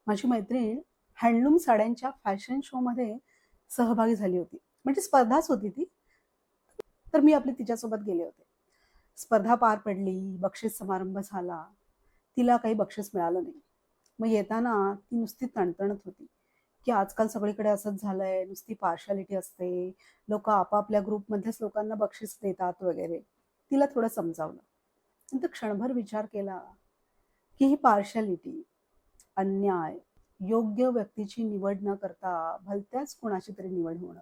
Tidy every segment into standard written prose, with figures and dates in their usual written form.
माझी मैत्रीण handloom साड्यांच्या fashion शोमध्ये सहभागी झाली होती. म्हणजे स्पर्धाच होती ती. तर मी आपली तिच्यासोबत गेले होते. स्पर्धा पार पडली, बक्षीस समारंभ झाला. तिला काही बक्षीस मिळालं नाही. मग येताना ती नुसती तणतणत होती, की आजकाल सगळीकडे असंच झालंय, नुसती पार्शालिटी असते. लोकं आपापल्या ग्रुपमध्येच लोकांना बक्षीस देतात वगैरे. तिला थोडं समजावलं. नंतर क्षणभर विचार केला, की ही पार्शालिटी, अन्याय, योग्य व्यक्तीची निवड न करता भलत्याच कुणाची तरी निवड होणं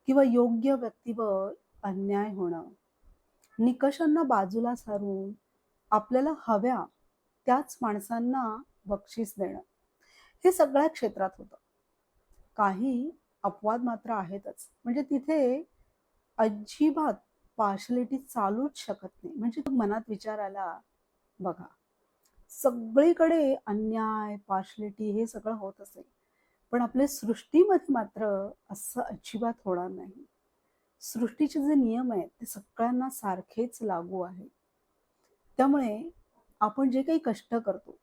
किंवा योग्य व्यक्तीवर अन्याय होणं, निकषांना बाजूला सारून आपल्याला हव्या त्याच माणसांना बक्षीस देणं, हे सगळ्या क्षेत्रात होतं. काही अपवाद मात्र आहेतच. म्हणजे तिथे अजिबात पार्शालिटी चालूच शकत नाही. म्हणजे तो मनात विचार आला, बघा, सगळीकडे अन्याय, पार्शालिटी हे सगळं होत असेल. पण आपल्या सृष्टीमध्ये मात्र असं अजिबात होणार नाही. सृष्टीचे जे नियम आहेत ते सगळ्यांना सारखेच लागू आहेत. त्यामुळे आपण जे काही कष्ट करतो,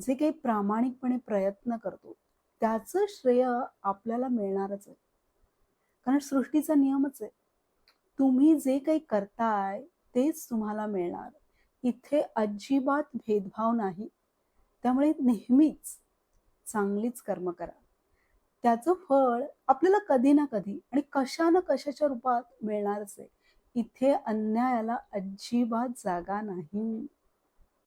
जे काही प्रामाणिकपणे प्रयत्न करतो, त्याचं श्रेय आपल्याला मिळणारच आहे. कारण सृष्टीचा नियमच आहे. तुम्ही जे काही करताय तेच तुम्हाला मिळणार. इथे अजिबात भेदभाव नाही. त्यामुळे नेहमीच चांगलीच कर्म करा. त्याचं फळ आपल्याला कधी ना कधी आणि कशा ना कशाच्या रूपात मिळणारच आहे. इथे अन्यायाला अजिबात जागा नाही.